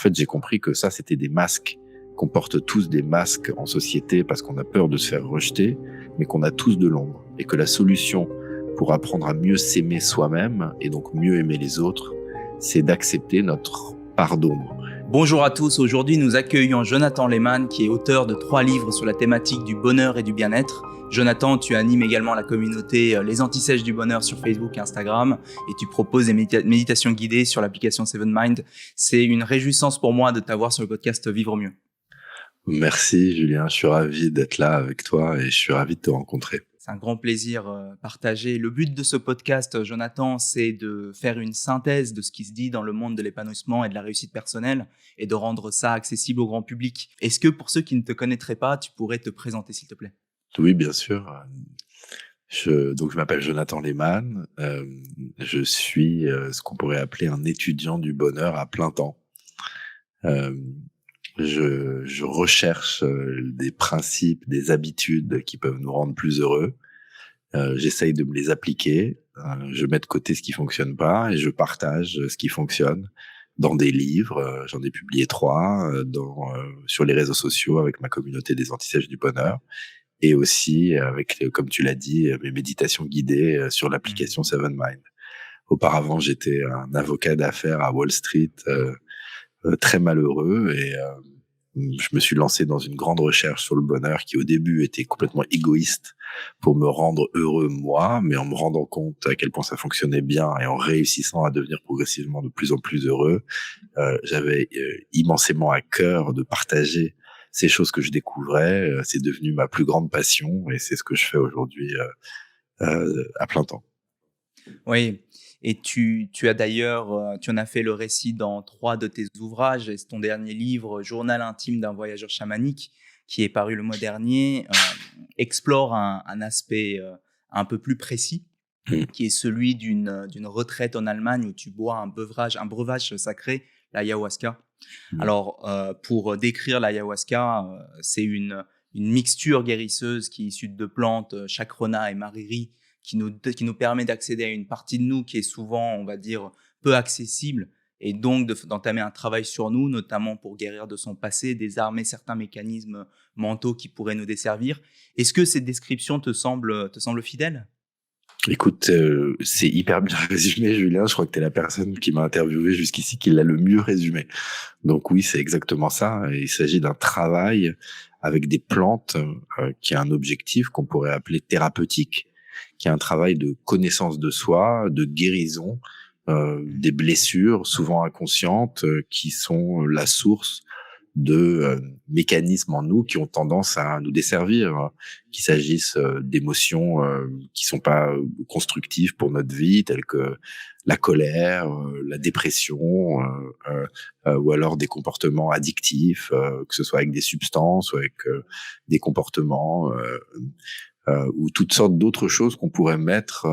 fait, j'ai compris que ça, c'était des masques, qu'on porte tous des masques en société parce qu'on a peur de se faire rejeter, mais qu'on a tous de l'ombre. Et que la solution pour apprendre à mieux s'aimer soi-même et donc mieux aimer les autres, c'est d'accepter notre part d'ombre. Bonjour à tous, aujourd'hui nous accueillons Jonathan Lehmann qui est auteur de 3 livres sur la thématique du bonheur et du bien-être. Jonathan, tu animes également la communauté Les Antisèches du Bonheur sur Facebook et Instagram et tu proposes des méditations guidées sur l'application Seven Mind. C'est une réjouissance pour moi de t'avoir sur le podcast Vivre Mieux. Merci Julien, je suis ravi d'être là avec toi et je suis ravi de te rencontrer. C'est un grand plaisir partagé. Le but de ce podcast, Jonathan, c'est de faire une synthèse de ce qui se dit dans le monde de l'épanouissement et de la réussite personnelle et de rendre ça accessible au grand public. Est-ce que pour ceux qui ne te connaîtraient pas, tu pourrais te présenter s'il te plaît ? Oui, bien sûr. Je m'appelle Jonathan Lehmann. Je suis ce qu'on pourrait appeler un étudiant du bonheur à plein temps. Je recherche des principes, des habitudes qui peuvent nous rendre plus heureux. J'essaye de me les appliquer. Je mets de côté ce qui fonctionne pas et je partage ce qui fonctionne dans des livres. J'en ai publié 3 sur les réseaux sociaux avec ma communauté des Antisèches du Bonheur et aussi avec, comme tu l'as dit, mes méditations guidées sur l'application Seven Mind. Auparavant, j'étais un avocat d'affaires à Wall Street, très malheureux et je me suis lancé dans une grande recherche sur le bonheur qui au début était complètement égoïste pour me rendre heureux moi, mais en me rendant compte à quel point ça fonctionnait bien et en réussissant à devenir progressivement de plus en plus heureux, j'avais immensément à cœur de partager ces choses que je découvrais. C'est devenu ma plus grande passion et c'est ce que je fais aujourd'hui à plein temps. Oui, et tu as d'ailleurs, tu en as fait le récit dans 3 de tes ouvrages. Et ton dernier livre, Journal intime d'un voyageur chamanique, qui est paru le mois dernier, explore un aspect un peu plus précis, qui est celui d'une retraite en Allemagne où tu bois un breuvage sacré, l'ayahuasca. Alors, pour décrire l'ayahuasca, c'est une mixture guérisseuse qui est issue de 2 plantes, chacrona et mariri, qui nous permet d'accéder à une partie de nous qui est souvent, on va dire, peu accessible et donc d'entamer un travail sur nous, notamment pour guérir de son passé, désarmer certains mécanismes mentaux qui pourraient nous desservir. Est-ce que cette description te semble fidèle ? Écoute, c'est hyper bien résumé, Julien. Je crois que tu es la personne qui m'a interviewé jusqu'ici qui l'a le mieux résumé. Donc oui, c'est exactement ça. Il s'agit d'un travail avec des plantes qui a un objectif qu'on pourrait appeler thérapeutique, qui est un travail de connaissance de soi, de guérison, des blessures souvent inconscientes qui sont la source de mécanismes en nous qui ont tendance à nous desservir, qu'il s'agisse d'émotions qui sont pas constructives pour notre vie, telles que la colère, la dépression, ou alors des comportements addictifs, que ce soit avec des substances ou avec des comportements ou toutes sortes d'autres choses qu'on pourrait mettre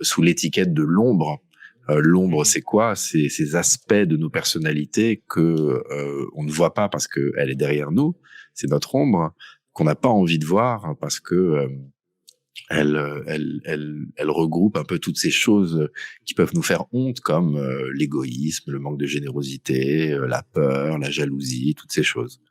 sous l'étiquette de l'ombre. L'ombre, c'est quoi ? C'est ces aspects de nos personnalités que on ne voit pas parce que elle est derrière nous. C'est notre ombre qu'on n'a pas envie de voir parce que elle regroupe un peu toutes ces choses qui peuvent nous faire honte, comme l'égoïsme, le manque de générosité, la peur, la jalousie, toutes ces choses.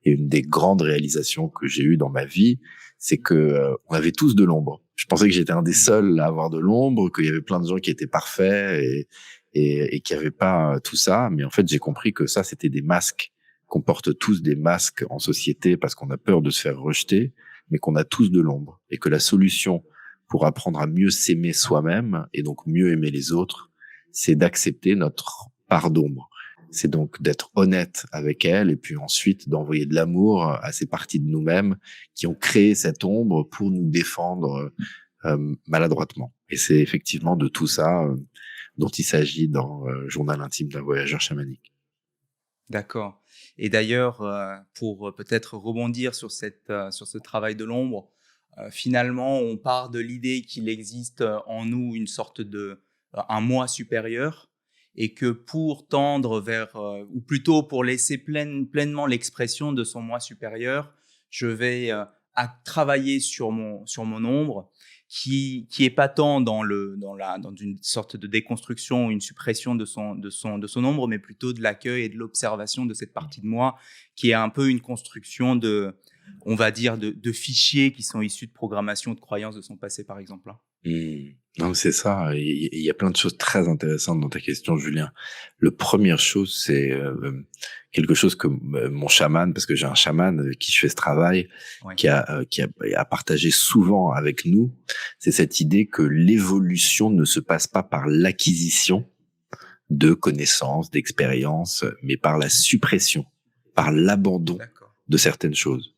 Et une des grandes réalisations que j'ai eues dans ma vie, c'est que on avait tous de l'ombre. Je pensais que j'étais un des seuls à avoir de l'ombre, qu'il y avait plein de gens qui étaient parfaits et qui avaient pas tout ça. Mais en fait, j'ai compris que ça, c'était des masques, qu'on porte tous des masques en société parce qu'on a peur de se faire rejeter, mais qu'on a tous de l'ombre. Et que la solution pour apprendre à mieux s'aimer soi-même et donc mieux aimer les autres, c'est d'accepter notre part d'ombre. C'est donc d'être honnête avec elle et puis ensuite d'envoyer de l'amour à ces parties de nous-mêmes qui ont créé cette ombre pour nous défendre maladroitement. Et c'est effectivement de tout ça dont il s'agit dans Journal intime d'un voyageur chamanique. D'accord. Et d'ailleurs, pour peut-être rebondir sur ce travail de l'ombre, finalement, on part de l'idée qu'il existe en nous une sorte un moi supérieur et que pour tendre vers, ou plutôt pour laisser pleinement l'expression de son moi supérieur, je vais travailler sur mon ombre. qui est pas tant dans une sorte de déconstruction ou une suppression de son ombre, mais plutôt de l'accueil et de l'observation de cette partie de moi qui est un peu une construction on va dire, de fichiers qui sont issus de programmation ou de croyances de son passé, par exemple, hein. Non, c'est ça. Il y a plein de choses très intéressantes dans ta question, Julien. Le première chose, c'est quelque chose que mon chaman, parce que j'ai un chaman avec qui je fais ce travail, Ouais. qui a partagé souvent avec nous, c'est cette idée que l'évolution ne se passe pas par l'acquisition de connaissances, d'expériences, mais par la suppression, par l'abandon D'accord. de certaines choses.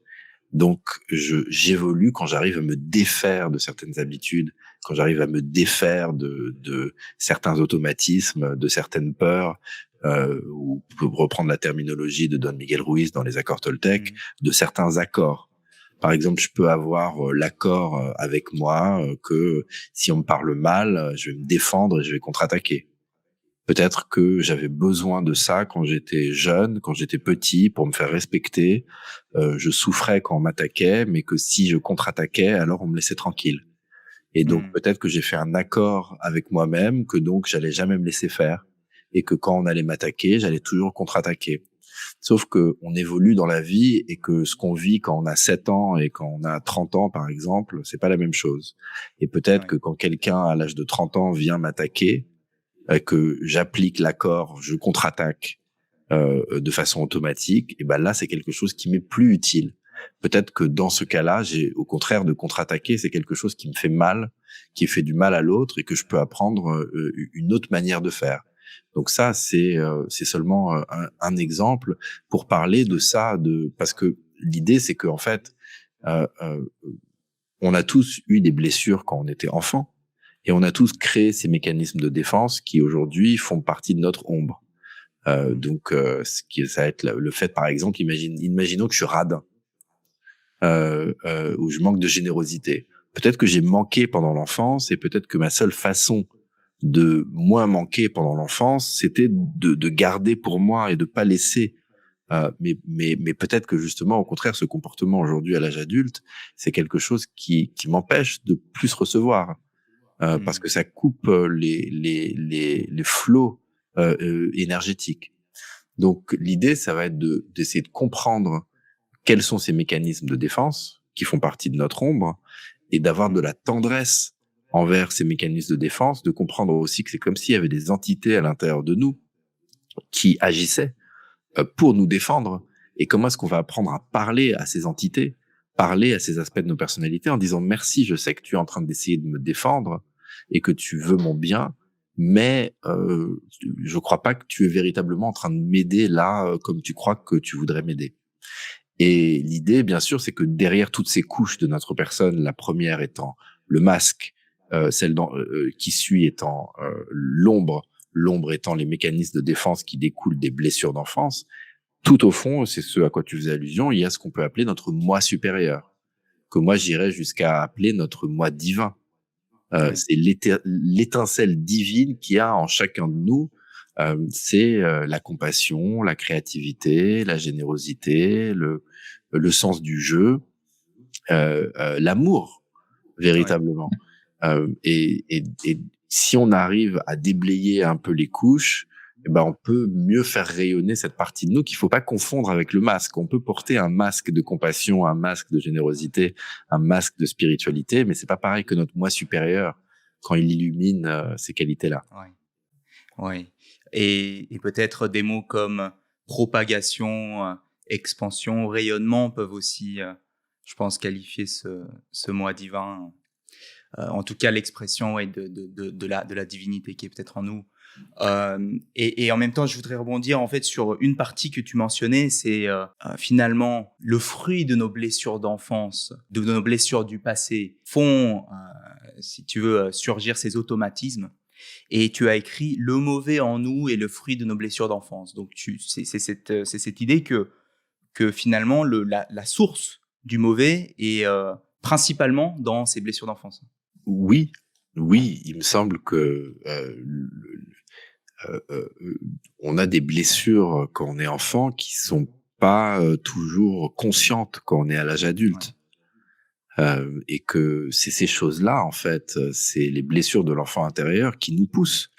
Donc, j'évolue quand j'arrive à me défaire de certaines habitudes, quand j'arrive à me défaire de certains automatismes, de certaines peurs, ou pour reprendre la terminologie de Don Miguel Ruiz dans les accords Toltec, de certains accords. Par exemple, je peux avoir l'accord avec moi que si on me parle mal, je vais me défendre et je vais contre-attaquer. Peut-être que j'avais besoin de ça quand j'étais jeune, quand j'étais petit, pour me faire respecter. Je souffrais quand on m'attaquait, mais que si je contre-attaquais, alors on me laissait tranquille. Et donc peut-être que j'ai fait un accord avec moi-même que donc j'allais jamais me laisser faire et que quand on allait m'attaquer, j'allais toujours contre-attaquer. Sauf que on évolue dans la vie et que ce qu'on vit quand on a 7 ans et quand on a 30 ans, par exemple, c'est pas la même chose. Et peut-être que quand quelqu'un à l'âge de 30 ans vient m'attaquer, que j'applique l'accord, je contre-attaque de façon automatique, et ben là c'est quelque chose qui m'est plus utile. Peut-être que dans ce cas-là, j'ai au contraire de contre-attaquer, c'est quelque chose qui me fait mal, qui fait du mal à l'autre et que je peux apprendre une autre manière de faire. Donc ça c'est seulement un exemple pour parler de ça, parce que l'idée c'est que en fait euh, euh, on a tous eu des blessures quand on était enfant. Et on a tous créé ces mécanismes de défense qui aujourd'hui font partie de notre ombre. Donc, ça va être le fait, par exemple, imaginons que je suis radin, ou je manque de générosité. Peut-être que j'ai manqué pendant l'enfance et peut-être que ma seule façon de moins manquer pendant l'enfance, c'était de garder pour moi et de pas laisser. Mais peut-être que justement, au contraire, ce comportement aujourd'hui à l'âge adulte, c'est quelque chose qui m'empêche de plus recevoir. Parce que ça coupe les flots énergétiques. Donc l'idée, ça va être d'essayer de comprendre quels sont ces mécanismes de défense qui font partie de notre ombre et d'avoir de la tendresse envers ces mécanismes de défense, de comprendre aussi que c'est comme s'il y avait des entités à l'intérieur de nous qui agissaient pour nous défendre. Et comment est-ce qu'on va apprendre à parler à ces entités, parler à ces aspects de nos personnalités en disant merci, je sais que tu es en train d'essayer de me défendre et que tu veux mon bien, mais je crois pas que tu es véritablement en train de m'aider là comme tu crois que tu voudrais m'aider. Et l'idée, bien sûr, c'est que derrière toutes ces couches de notre personne, la première étant le masque, qui suit étant l'ombre étant les mécanismes de défense qui découlent des blessures d'enfance, tout au fond, c'est ce à quoi tu faisais allusion, il y a ce qu'on peut appeler notre moi supérieur, que moi j'irais jusqu'à appeler notre moi divin. Oui. C'est l'étincelle divine qu'il y a en chacun de nous. C'est la compassion, la créativité, la générosité, le sens du jeu, l'amour, Ouais. véritablement. Et si on arrive à déblayer un peu les couches, eh ben on peut mieux faire rayonner cette partie de nous qu'il faut pas confondre avec le masque. On peut porter un masque de compassion, un masque de générosité, un masque de spiritualité, mais c'est pas pareil que notre moi supérieur quand il illumine ces qualités-là. Ouais. Ouais. Et peut-être des mots comme propagation, expansion, rayonnement peuvent aussi, je pense, qualifier ce moi divin. En tout cas, l'expression, ouais, de la divinité qui est peut-être en nous. Et en même temps, je voudrais rebondir en fait sur une partie que tu mentionnais, c'est finalement le fruit de nos blessures d'enfance, de nos blessures du passé, font, si tu veux, surgir ces automatismes. Et tu as écrit le mauvais en nous est le fruit de nos blessures d'enfance. Donc c'est cette idée que finalement la source du mauvais est principalement dans ces blessures d'enfance. Oui, oui, il me semble que on a des blessures quand on est enfant qui sont pas toujours conscientes quand on est à l'âge Ouais. adulte. et que c'est ces choses-là, en fait, c'est les blessures de l'enfant intérieur qui nous poussent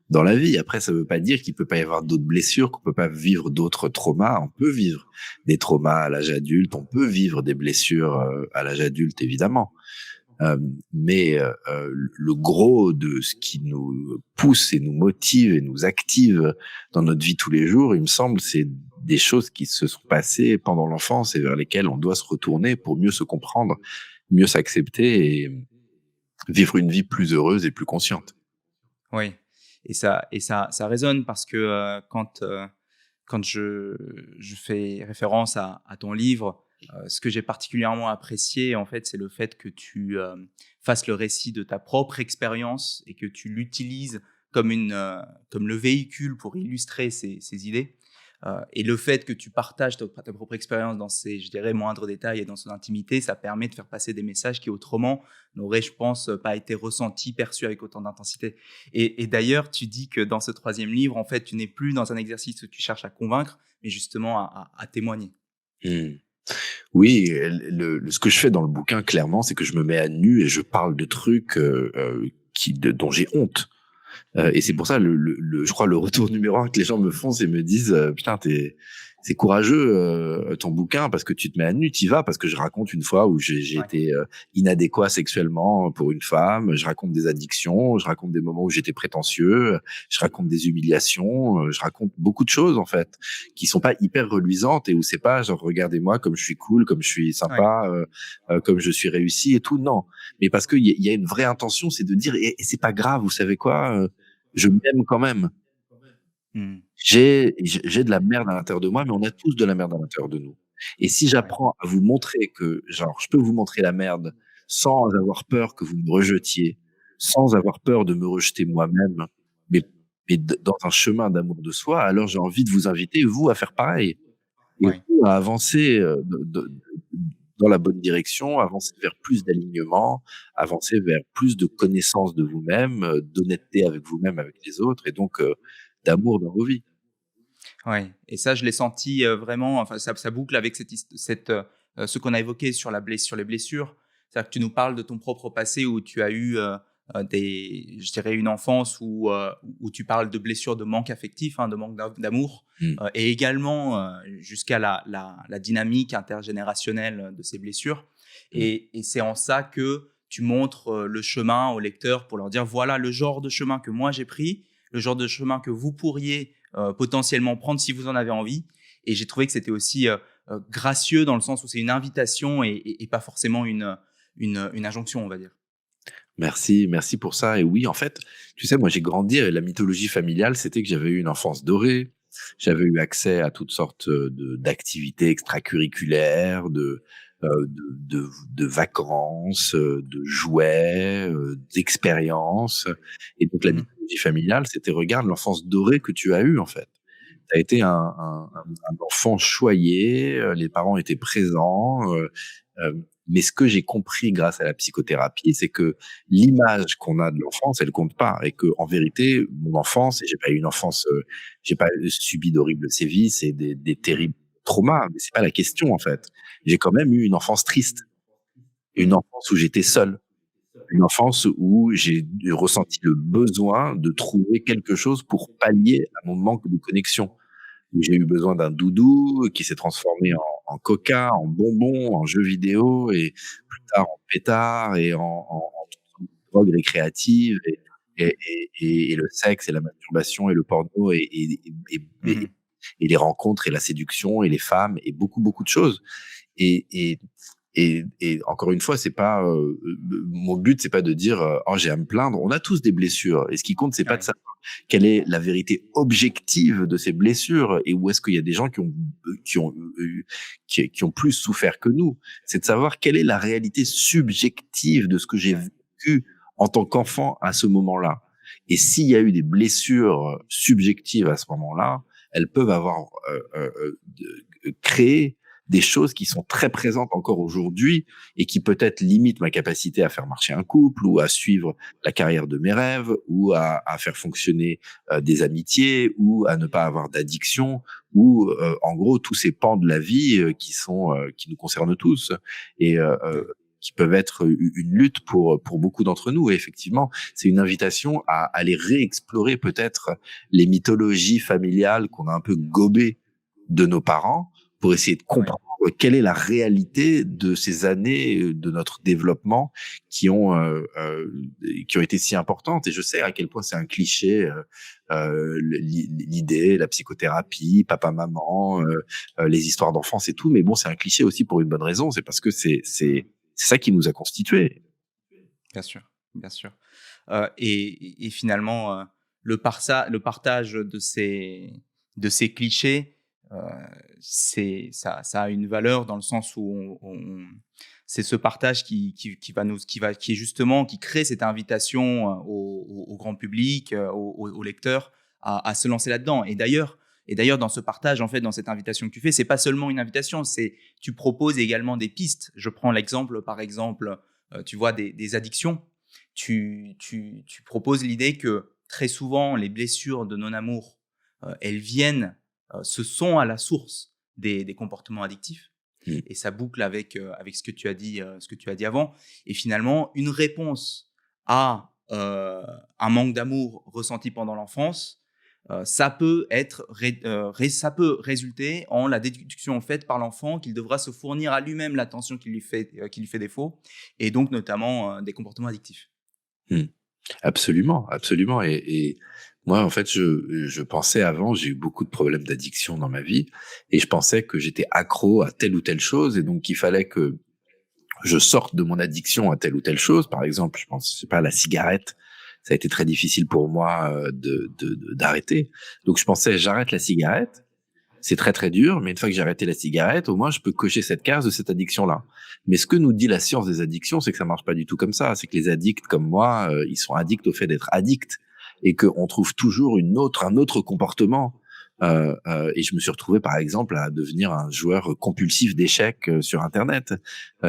dans la vie. Après, ça veut pas dire qu'il peut pas y avoir d'autres blessures, qu'on peut pas vivre d'autres traumas. On peut vivre des traumas à l'âge adulte, on peut vivre des blessures à l'âge adulte, évidemment. Mais le gros de ce qui nous pousse et nous motive et nous active dans notre vie tous les jours, il me semble, c'est des choses qui se sont passées pendant l'enfance et vers lesquelles on doit se retourner pour mieux se comprendre, mieux s'accepter et vivre une vie plus heureuse et plus consciente. Oui, et ça résonne parce que quand je fais référence à ton livre, ce que j'ai particulièrement apprécié, en fait, c'est le fait que tu fasses le récit de ta propre expérience et que tu l'utilises comme le véhicule pour illustrer ces idées. Et le fait que tu partages ta propre expérience dans ses, je dirais, moindres détails et dans son intimité, ça permet de faire passer des messages qui autrement n'auraient, je pense, pas été ressentis, perçus avec autant d'intensité. Et d'ailleurs, tu dis que dans ce troisième livre, en fait, tu n'es plus dans un exercice où tu cherches à convaincre, mais justement à témoigner. Hmm. Oui, ce que je fais dans le bouquin, clairement, c'est que je me mets à nu et je parle de trucs dont j'ai honte. Et c'est pour ça, je crois, le retour numéro un que les gens me font, c'est me disent, putain, c'est courageux ton bouquin parce que tu te mets à nu, t'y vas parce que je raconte une fois où j'ai Ouais. été inadéquat sexuellement pour une femme, je raconte des addictions, je raconte des moments où j'étais prétentieux, je raconte des humiliations, je raconte beaucoup de choses en fait qui sont pas hyper reluisantes et où c'est pas genre regardez-moi comme je suis cool, comme je suis Ouais. sympa, comme je suis réussi et tout, non, mais parce qu'il y a une vraie intention, c'est de dire et c'est pas grave, vous savez quoi, je m'aime quand même. Hmm. J'ai de la merde à l'intérieur de moi, mais on a tous de la merde à l'intérieur de nous. Et si Ouais. j'apprends à vous montrer que, genre, je peux vous montrer la merde sans avoir peur que vous me rejetiez, sans avoir peur de me rejeter moi-même, mais, dans un chemin d'amour de soi, alors j'ai envie de vous inviter, vous, à faire pareil. Et Ouais. vous, à avancer dans la bonne direction, avancer vers plus d'alignement, avancer vers plus de connaissance de vous-même, d'honnêteté avec vous-même, avec les autres, et donc d'amour dans vos vies. Ouais, et ça, je l'ai senti, vraiment, enfin, ça boucle avec ce qu'on a évoqué sur les blessures. C'est-à-dire que tu nous parles de ton propre passé où tu as eu, je dirais une enfance où tu parles de blessures de manque affectif, hein, de manque d'amour, Mmh. et également, jusqu'à la dynamique intergénérationnelle de ces blessures. Mmh. Et c'est en ça que tu montres, le chemin aux lecteurs pour leur dire: «Voilà le genre de chemin que moi j'ai pris, le genre de chemin que vous pourriez potentiellement prendre si vous en avez envie». Et j'ai trouvé que c'était aussi gracieux dans le sens où c'est une invitation et pas forcément une injonction, on va dire. Merci, merci pour ça. Et oui, en fait, tu sais, moi, j'ai grandi avec la mythologie familiale, c'était que j'avais eu une enfance dorée. J'avais eu accès à toutes sortes d'activités extracurriculaires, de vacances, de jouets, d'expériences. Et donc, la Mmh. mythologie familiale, c'était regarde l'enfance dorée que tu as eue, en fait. Tu as été un enfant choyé, les parents étaient présents, mais ce que j'ai compris grâce à la psychothérapie, c'est que l'image qu'on a de l'enfance, elle compte pas et que en vérité, mon enfance et j'ai pas eu une enfance, j'ai pas subi d'horribles sévices et des terribles traumas, mais c'est pas la question, en fait. J'ai quand même eu une enfance triste, une Mmh. enfance où j'étais seul, une enfance où j'ai ressenti le besoin de trouver quelque chose pour pallier à mon manque de connexion. Où j'ai eu besoin d'un doudou qui s'est transformé en coca, en bonbon, en jeu vidéo et plus tard en pétard et en toutes sortes de drogues récréatives et le sexe et la masturbation et le porno Mmh. et les rencontres et la séduction et les femmes et beaucoup, beaucoup de choses. Et et et encore une fois, c'est pas, mon but, c'est pas de dire, «Oh, j'ai à me plaindre». On a tous des blessures et ce qui compte, c'est pas de Ouais. savoir quelle est la vérité objective de ces blessures et où est-ce qu'il y a des gens qui ont eu qui ont plus souffert que nous. C'est de savoir quelle est la réalité subjective de ce que j'ai Ouais. vécu en tant qu'enfant à ce moment-là. Et s'il y a eu des blessures subjectives à ce moment-là, elles peuvent avoir, créé des choses qui sont très présentes encore aujourd'hui et qui peut-être limitent ma capacité à faire marcher un couple ou à suivre la carrière de mes rêves ou à faire fonctionner des amitiés ou à ne pas avoir d'addiction ou en gros tous ces pans de la vie qui nous concernent tous et Ouais. qui peuvent être une lutte pour beaucoup d'entre nous. Et effectivement, c'est une invitation à aller réexplorer peut-être les mythologies familiales qu'on a un peu gobées de nos parents pour essayer de Ouais. comprendre quelle est la réalité de ces années de notre développement qui ont qui ont été si importantes. Et je sais à quel point c'est un cliché, l'idée, la psychothérapie, papa, maman, les histoires d'enfance et tout. Mais bon, c'est un cliché aussi pour une bonne raison. C'est parce que c'est ça qui nous a constitués. Bien sûr, bien sûr. Et finalement, le partage de ces clichés, heu, ça a une valeur dans le sens où c'est ce partage qui est justement qui crée cette invitation, au grand public, aux lecteurs à se lancer là-dedans. Et d'ailleurs dans ce partage, en fait, dans cette invitation que tu fais, c'est pas seulement une invitation, c'est tu proposes également des pistes. Je prends l'exemple, par exemple, tu vois des addictions. Tu proposes l'idée que très souvent les blessures de non-amour, elles viennent, ce sont à la source des comportements addictifs, Mmh. et ça boucle avec ce que tu as dit avant. Et finalement, une réponse à, un manque d'amour ressenti pendant l'enfance, ça peut être ça peut résulter en la déduction faite par l'enfant qu'il devra se fournir à lui-même l'attention qui lui fait défaut, et donc notamment, des comportements addictifs. Mmh. Absolument, absolument. Et moi, en fait, je pensais avant, j'ai eu beaucoup de problèmes d'addiction dans ma vie, et je pensais que j'étais accro à telle ou telle chose, et donc qu'il fallait que je sorte de mon addiction à telle ou telle chose. Par exemple, je pense, je sais pas, la cigarette. Ça a été très difficile pour moi d'arrêter. Donc je pensais, j'arrête la cigarette. C'est très très dur, mais une fois que j'ai arrêté la cigarette, au moins je peux cocher cette case de cette addiction-là. Mais ce que nous dit la science des addictions, c'est que ça marche pas du tout comme ça. C'est que les addicts comme moi, ils sont addicts au fait d'être addicts, et qu'on trouve toujours un autre comportement. Et je me suis retrouvé par exemple à devenir un joueur compulsif d'échecs sur Internet.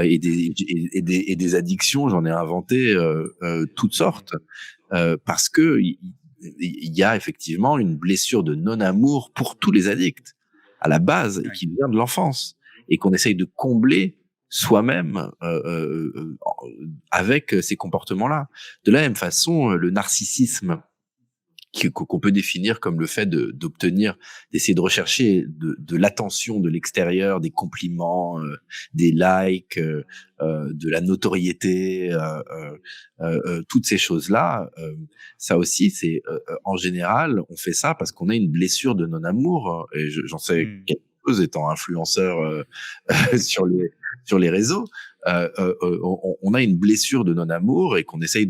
Et des addictions, j'en ai inventé toutes sortes, parce que il y a effectivement une blessure de non-amour pour tous les addicts à la base, et Ouais. qui vient de l'enfance, et qu'on essaye de combler soi-même avec ces comportements-là. De la même façon, le narcissisme qu'on peut définir comme le fait d'obtenir, d'essayer de rechercher de l'attention de l'extérieur, des compliments, des likes, de la notoriété, toutes ces choses-là. Ça aussi, c'est en général, on fait ça parce qu'on a une blessure de non-amour. Et j'en sais Mmh. quelque chose étant influenceur sur les réseaux. On a une blessure de non-amour, et qu'on essaye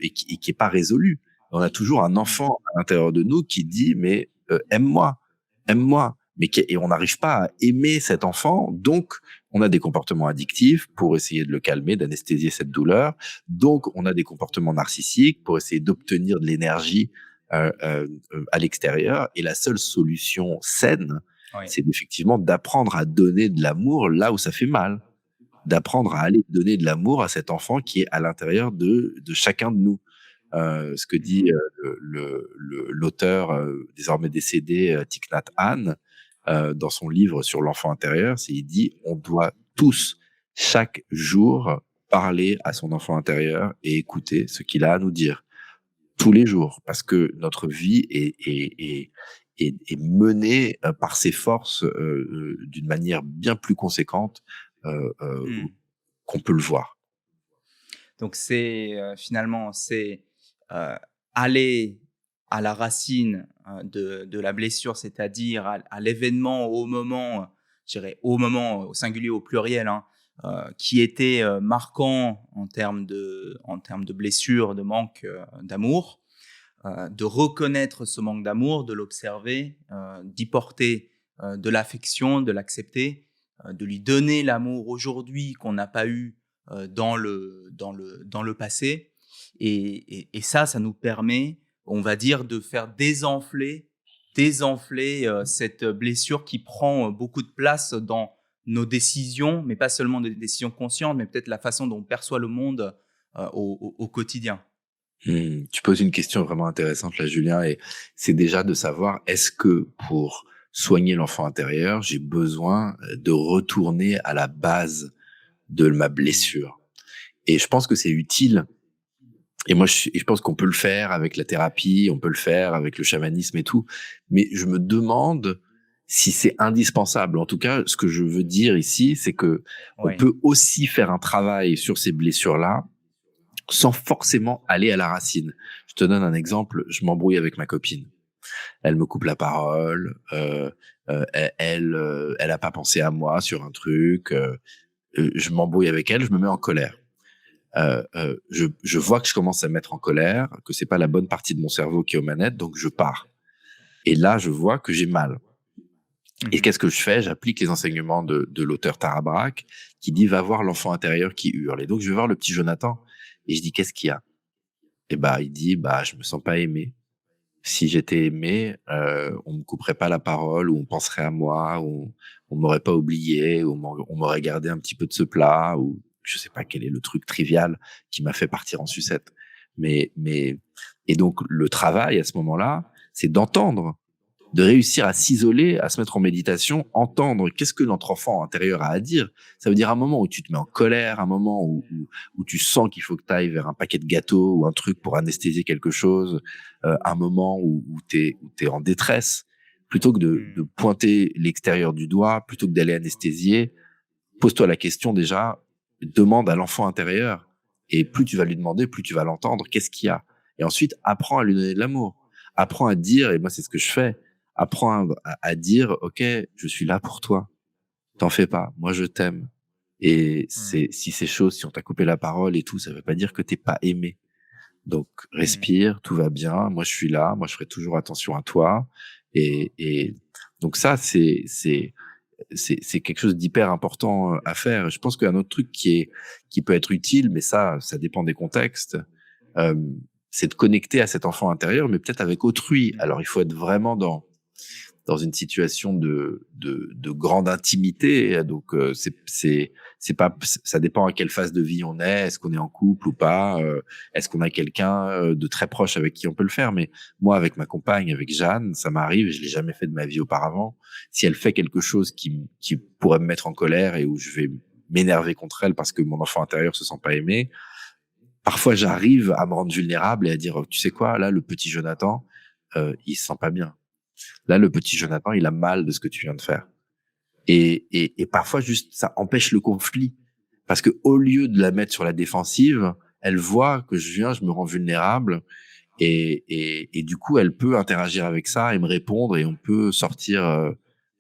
et qui est pas résolue. On a toujours un Mmh. enfant à l'intérieur de nous qui dit mais aime-moi, aime-moi, et on n'arrive pas à aimer cet enfant, donc on a des comportements addictifs pour essayer de le calmer, d'anesthésier cette douleur. Donc on a des comportements narcissiques pour essayer d'obtenir de l'énergie à l'extérieur. Et la seule solution saine, Ouais. c'est effectivement d'apprendre à donner de l'amour là où ça fait mal, d'apprendre à aller donner de l'amour à cet enfant qui est à l'intérieur de chacun de nous. Ce que dit Mmh. l'auteur désormais décédé, Thich Nhat Hanh, dans son livre sur l'enfant intérieur, il dit on doit tous chaque jour parler à son enfant intérieur et écouter ce qu'il a à nous dire tous les jours, parce que notre vie est menée par ses forces d'une manière bien plus conséquente Mmh. qu'on peut le voir. Donc finalement, c'est, aller à la racine, de la blessure, c'est-à-dire à l'événement, au moment, je dirais au moment, au singulier, au pluriel, hein, qui était, marquant en termes de blessure, de manque, d'amour, de reconnaître ce manque d'amour, de l'observer, d'y porter, de l'affection, de l'accepter, de lui donner l'amour aujourd'hui qu'on n'a pas eu, dans le passé. Et ça nous permet, on va dire, de faire désenfler, cette blessure qui prend, beaucoup de place dans nos décisions, mais pas seulement des décisions conscientes, mais peut-être la façon dont on perçoit le monde, au quotidien. Tu poses une question vraiment intéressante là, Julien, et c'est déjà de savoir, est-ce que pour soigner l'enfant intérieur, j'ai besoin de retourner à la base de ma Mmh. blessure? Et je pense que c'est utile. Et moi, je pense qu'on peut le faire avec la thérapie, on peut le faire avec le chamanisme et tout. Mais je me demande si c'est indispensable. En tout cas, ce que je veux dire ici, c'est que on Oui. peut aussi faire un travail sur ces blessures-là sans forcément aller à la racine. Je te donne un exemple. Je m'embrouille avec ma copine. Elle me coupe la parole. Elle a pas pensé à moi sur un truc. Je m'embrouille avec elle. Je me mets en colère. Je vois que je commence à me mettre en colère, que c'est pas la bonne partie de mon cerveau qui est aux manettes, donc je pars. Et là, je vois que j'ai mal. Et Mhm. qu'est-ce que je fais? J'applique les enseignements de l'auteur Tara Brach, qui dit va voir l'enfant intérieur qui hurle. Et donc je vais voir le petit Jonathan et je dis qu'est-ce qu'il y a? Et bah il dit bah je me sens pas aimé. Si j'étais aimé, on me couperait pas la parole, ou on penserait à moi, ou on m'aurait pas oublié, ou on m'aurait gardé un petit peu de ce plat, ou je sais pas quel est le truc trivial qui m'a fait partir en sucette. Mais et donc le travail à ce moment-là, c'est d'entendre, de réussir à s'isoler, à se mettre en méditation, entendre qu'est-ce que notre enfant intérieur a à dire. Ça veut dire un moment où tu te mets en colère, un moment où tu sens qu'il faut que tu ailles vers un paquet de gâteaux ou un truc pour anesthésier quelque chose, un moment où t'es en détresse. Plutôt que de Mhm. pointer l'extérieur du doigt, plutôt que d'aller anesthésier, pose-toi la question déjà, demande à l'enfant intérieur. Et plus tu vas lui demander, plus tu vas l'entendre, qu'est-ce qu'il y a. Et ensuite, apprends à lui donner de l'amour. Apprends à dire, et moi c'est ce que je fais, apprendre à dire, ok, je suis là pour toi. T'en fais pas, moi je t'aime. Et Mhm. si ces choses, si on t'a coupé la parole et tout, ça veut pas dire que t'es pas aimé. Donc Mhm. respire, tout va bien, moi je suis là, moi je ferai toujours attention à toi. Et donc ça, c'est quelque chose d'hyper important à faire. Je pense qu'un autre truc qui peut être utile, mais ça dépend des contextes, euh, c'est de connecter à cet enfant intérieur, mais peut-être avec autrui. Mhm. Alors il faut être vraiment dans une situation de grande intimité. Donc c'est pas, ça dépend à quelle phase de vie on est. Est-ce qu'on est en couple ou pas? Est-ce qu'on a quelqu'un de très proche avec qui on peut le faire? Mais moi, avec ma compagne, avec Jeanne, ça m'arrive. Je l'ai jamais fait de ma vie auparavant. Si elle fait quelque chose qui pourrait me mettre en colère et où je vais m'énerver contre elle parce que mon enfant intérieur se sent pas aimé, parfois j'arrive à me rendre vulnérable et à dire, tu sais quoi, là, le petit Jonathan, il se sent pas bien. Là, le petit Jonathan, il a mal de ce que tu viens de faire. Et parfois, juste, ça empêche le conflit. Parce que au lieu de la mettre sur la défensive, elle voit que je viens, je me rends vulnérable. Et du coup, elle peut interagir avec ça et me répondre et on peut sortir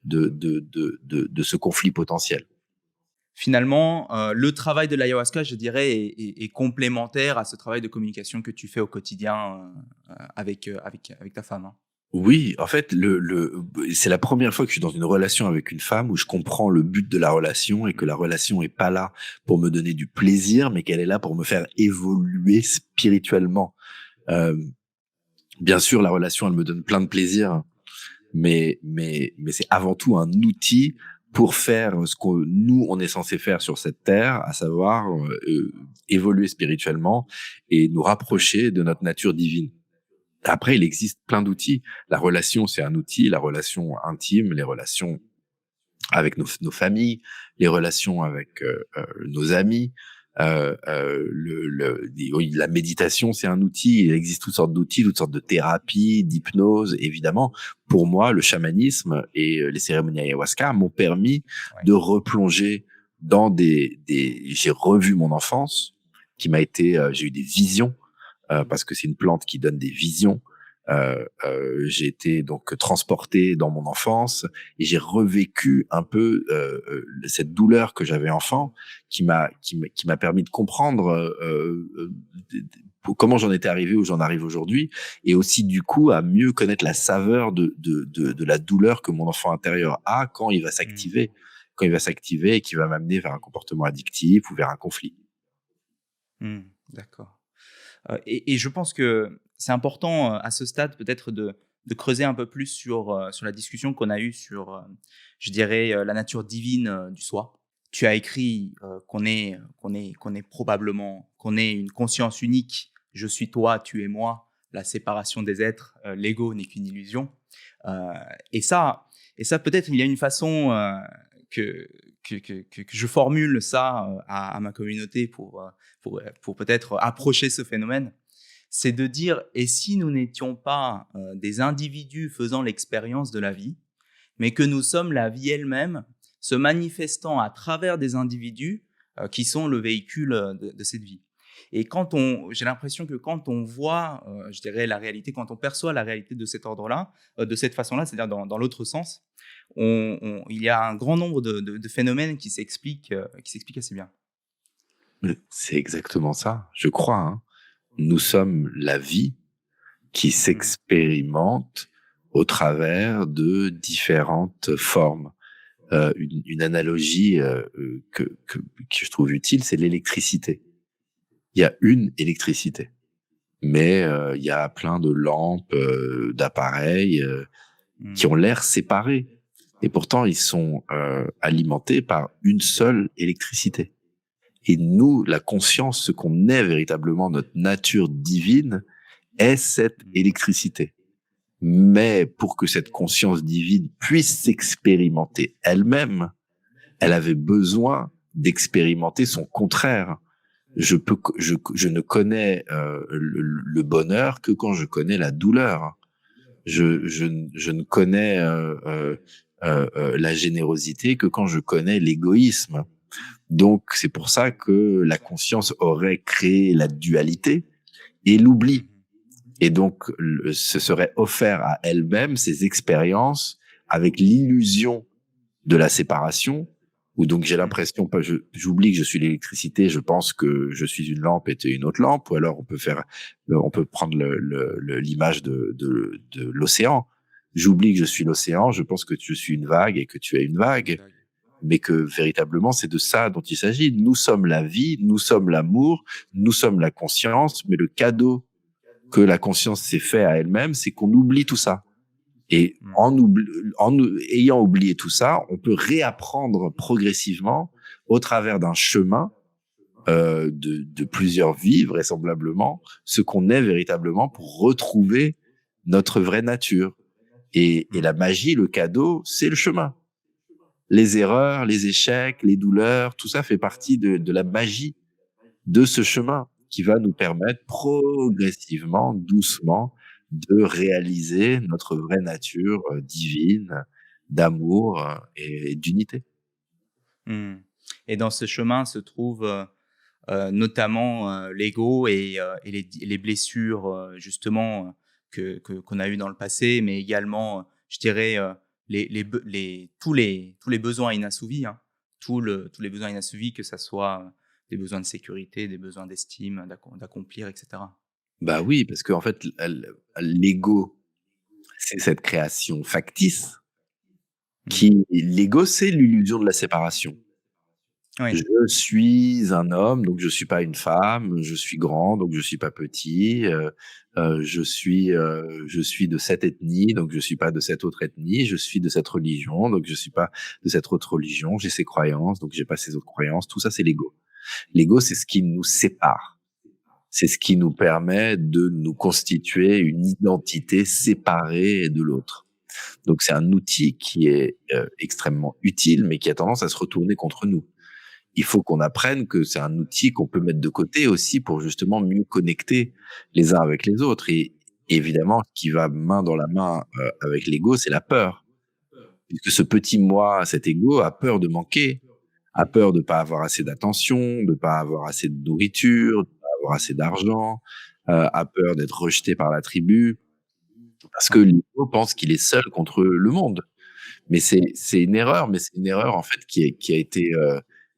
de ce conflit potentiel. Finalement, le travail de l'ayahuasca, je dirais, est complémentaire à ce travail de communication que tu fais au quotidien avec ta femme, hein. Oui, en fait, c'est la première fois que je suis dans une relation avec une femme où je comprends le but de la relation et que la relation est pas là pour me donner du plaisir, mais qu'elle est là pour me faire évoluer spirituellement. Euh, Bien sûr, la relation, elle me donne plein de plaisir, mais c'est avant tout un outil pour faire ce que nous, on est censé faire sur cette terre, à savoir évoluer spirituellement et nous Oui. rapprocher de notre nature divine. Après, il existe plein d'outils. La relation, c'est un outil, la relation intime, les relations avec nos familles, les relations avec nos amis. Oui, la méditation, c'est un outil. Il existe toutes sortes d'outils, toutes sortes de thérapies, d'hypnose. Évidemment, pour moi, le chamanisme et les cérémonies ayahuasca m'ont permis Ouais. de replonger dans J'ai revu mon enfance, qui m'a été. J'ai eu des visions parce que c'est une plante qui donne des visions. J'ai été donc transporté dans mon enfance et j'ai revécu un peu cette douleur que j'avais enfant, qui m'a permis de comprendre comment j'en étais arrivé où j'en arrive aujourd'hui, et aussi du coup à mieux connaître la saveur de la douleur que mon enfant intérieur a Mmh. quand il va s'activer et qui va m'amener vers un comportement addictif ou vers un conflit. Mmh. D'accord. Et je pense que c'est important, à ce stade peut-être de creuser un peu plus sur la discussion qu'on a eue sur, je dirais, la nature divine, du soi. Tu as écrit, qu'on est une conscience unique. Je suis toi, tu es moi, la séparation des êtres, l'ego n'est qu'une illusion. Heu et ça et ça peut-être il y a une façon, que que je formule ça à ma communauté pour peut-être approcher ce phénomène, c'est de dire, et si nous n'étions pas des individus faisant l'expérience de la vie, mais que nous sommes la vie elle-même, se manifestant à travers des individus qui sont le véhicule de cette vie. Et j'ai l'impression que quand on voit, je dirais, la réalité, quand on perçoit la réalité de cet ordre-là, de cette façon-là, c'est-à-dire dans l'autre sens, il y a un grand nombre de phénomènes qui s'expliquent assez bien. C'est exactement ça, je crois. Hein. Nous sommes la vie qui s'expérimente au travers de différentes formes. Une analogie que je trouve utile, c'est l'électricité. Il y a une électricité, mais il y a plein de lampes, d'appareils qui ont l'air séparés. Et pourtant, ils sont alimentés par une seule électricité. Et nous, la conscience, ce qu'on est véritablement, notre nature divine, est cette électricité. Mais pour que cette conscience divine puisse s'expérimenter elle-même, elle avait besoin d'expérimenter son contraire. Je ne connais le bonheur que quand je connais la douleur. Je ne connais la générosité que quand je connais l'égoïsme. Donc, c'est pour ça que la conscience aurait créé la dualité et l'oubli. Et donc, ce serait offert à elle-même ces expériences avec l'illusion de la séparation, où donc j'ai l'impression, j'oublie que je suis l'électricité, je pense que je suis une lampe et tu es une autre lampe, ou alors on peut prendre l'image de l'océan. J'oublie que je suis l'océan, je pense que je suis une vague et que tu es une vague, mais que véritablement c'est de ça dont il s'agit. Nous sommes la vie, nous sommes l'amour, nous sommes la conscience, mais le cadeau que la conscience s'est fait à elle-même, c'est qu'on oublie tout ça. Et en ayant oublié tout ça, on peut réapprendre progressivement au travers d'un chemin de plusieurs vies, vraisemblablement, ce qu'on est véritablement pour retrouver notre vraie nature. Et la magie, le cadeau, c'est le chemin. Les erreurs, les échecs, les douleurs, tout ça fait partie de la magie de ce chemin qui va nous permettre progressivement, doucement, de réaliser notre vraie nature divine, d'amour et d'unité. Et dans ce chemin se trouve notamment l'ego et les blessures justement qu'on a eues dans le passé, mais également, je dirais, tous les besoins inassouvis, hein, tous les besoins inassouvis, que ça soit des besoins de sécurité, des besoins d'estime, d'accomplir, etc. Bah oui, parce qu'en fait, l'ego, c'est cette création factice l'ego, c'est l'illusion de la séparation. Oui. Je suis un homme, donc je suis pas une femme. Je suis grand, donc je suis pas petit. Je suis de cette ethnie, donc je suis pas de cette autre ethnie. Je suis de cette religion, donc je suis pas de cette autre religion. J'ai ces croyances, donc j'ai pas ces autres croyances. Tout ça, c'est l'ego. L'ego, c'est ce qui nous sépare. C'est ce qui nous permet de nous constituer une identité séparée de l'autre. Donc c'est un outil qui est extrêmement utile, mais qui a tendance à se retourner contre nous. Il faut qu'on apprenne que c'est un outil qu'on peut mettre de côté aussi pour justement mieux connecter les uns avec les autres. Et évidemment, ce qui va main dans la main avec l'ego, c'est la peur. Puisque ce petit moi, cet ego, a peur de manquer, a peur de pas avoir assez d'attention, de pas avoir assez de nourriture, de pas avoir assez d'argent, a peur d'être rejeté par la tribu, parce que l'ego pense qu'il est seul contre le monde. Mais c'est une erreur, en fait qui a été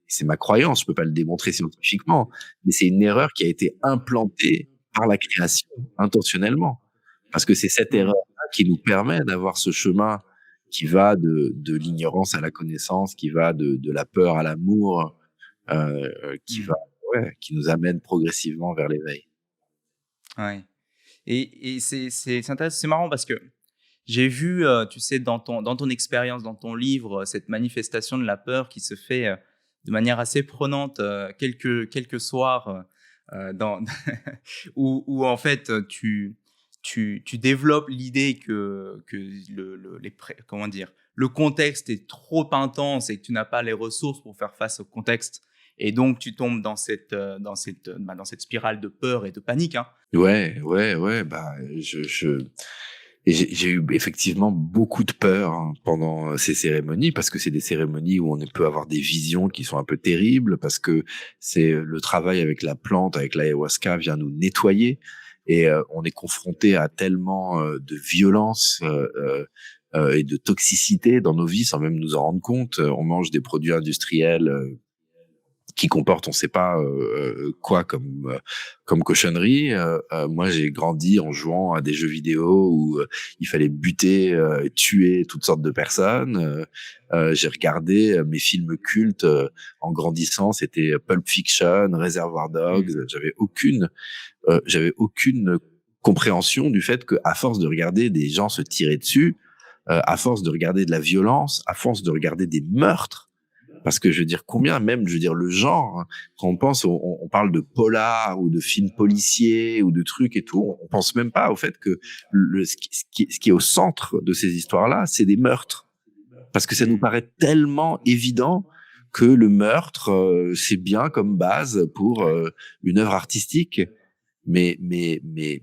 c'est ma croyance, je peux pas le démontrer scientifiquement, mais c'est une erreur qui a été implantée par la création intentionnellement. Parce que c'est cette erreur-là qui nous permet d'avoir ce chemin qui va de l'ignorance à la connaissance, qui va de la peur à l'amour, qui nous amène progressivement vers l'éveil. Ouais. Et c'est intéressant, c'est marrant parce que j'ai vu, tu sais, dans ton expérience, dans ton livre, cette manifestation de la peur qui se fait de manière assez prenante quelques soirs où en fait tu développes l'idée que comment dire, le contexte est trop intense et que tu n'as pas les ressources pour faire face au contexte. Et donc, tu tombes dans dans cette spirale de peur et de panique, hein. Ouais, bah, et j'ai eu effectivement beaucoup de peur, hein, pendant ces cérémonies, parce que c'est des cérémonies où on peut avoir des visions qui sont un peu terribles, parce que c'est le travail avec la plante, avec l'ayahuasca vient nous nettoyer, et on est confronté à tellement de violence et de toxicité dans nos vies sans même nous en rendre compte. On mange des produits industriels qui comporte on sait pas quoi comme cochonnerie. Moi, j'ai grandi en jouant à des jeux vidéo où il fallait buter, tuer toutes sortes de personnes. J'ai regardé mes films cultes en grandissant, c'était Pulp Fiction, Reservoir Dogs. Mmh. J'avais aucune compréhension du fait que, à force de regarder des gens se tirer dessus, à force de regarder de la violence, à force de regarder des meurtres, parce que je veux dire, combien même, je veux dire, le genre, hein, quand on pense, on parle de polar ou de films policiers ou de trucs et tout, on pense même pas au fait que ce qui est au centre de ces histoires-là, c'est des meurtres. Parce que ça nous Mmh. paraît tellement évident que le meurtre, c'est bien comme base pour Ouais. une œuvre artistique. Mais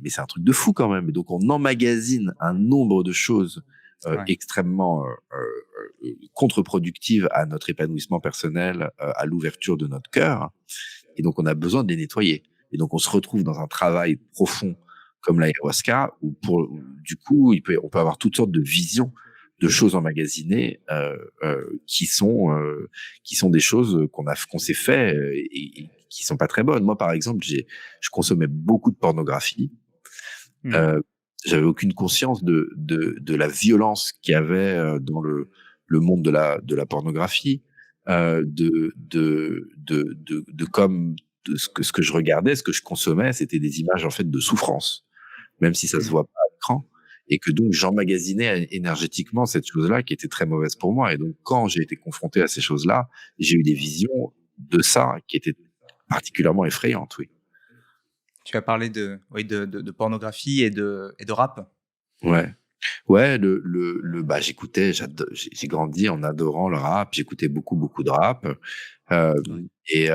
c'est un truc de fou quand même. Et donc, on emmagasine un nombre de choses Ouais. extrêmement contre-productives à notre épanouissement personnel, à l'ouverture de notre cœur. Et donc, on a besoin de les nettoyer. Et donc, on se retrouve dans un travail profond comme l'ayahuasca, du coup, on peut avoir toutes sortes de visions de choses emmagasinées qui sont des choses qu'on s'est fait et qui sont pas très bonnes. Moi, par exemple, je consommais beaucoup de pornographie. Mmh. Euh, J'avais aucune conscience de la violence qu'il y avait dans le monde de la pornographie, comme de ce que je regardais, ce que je consommais, c'était des images en fait de souffrance, même si ça se Mmh. voit pas à l'écran, et que donc j'emmagasinais énergétiquement cette chose-là qui était très mauvaise pour moi. Et donc quand j'ai été confronté à ces choses-là, j'ai eu des visions de ça qui étaient particulièrement effrayantes, oui. Tu as parlé de pornographie et de rap. Ouais. Ouais, bah, j'ai grandi en adorant le rap, j'écoutais beaucoup, beaucoup de rap, Ouais. et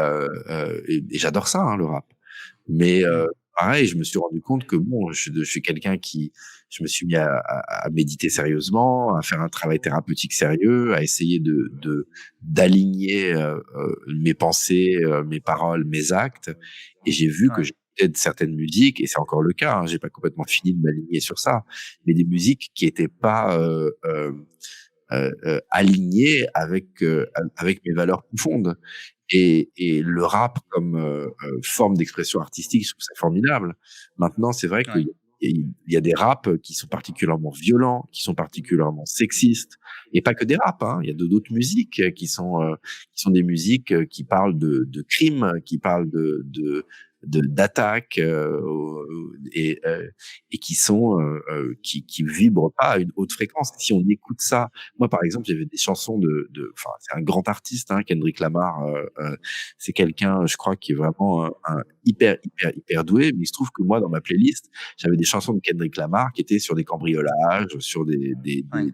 j'adore ça, hein, le rap. Mais Mmh. pareil, je me suis rendu compte que bon, je suis quelqu'un je me suis mis à méditer sérieusement, à faire un travail thérapeutique sérieux, à essayer d'aligner mes pensées, mes paroles, mes actes, et j'ai vu que Ouais. j'écoutais de certaines musiques, et c'est encore le cas, hein, j'ai pas complètement fini de m'aligner sur ça, mais des musiques qui étaient pas alignées avec mes valeurs profondes. Et le rap comme forme d'expression artistique, je trouve ça formidable. Maintenant, c'est vrai Ouais. il y a des raps qui sont particulièrement violents, qui sont particulièrement sexistes, et pas que des raps, hein. Il y a d'autres musiques qui sont des musiques qui parlent de crimes, qui parlent d'attaques, et qui vibrent pas à une haute fréquence. Si on écoute ça, moi, par exemple, j'avais des chansons enfin, c'est un grand artiste, hein, Kendrick Lamar. C'est quelqu'un, je crois, qui est vraiment un hyper, hyper, hyper doué. Mais il se trouve que moi, dans ma playlist, j'avais des chansons de Kendrick Lamar qui étaient sur des cambriolages, sur Ouais.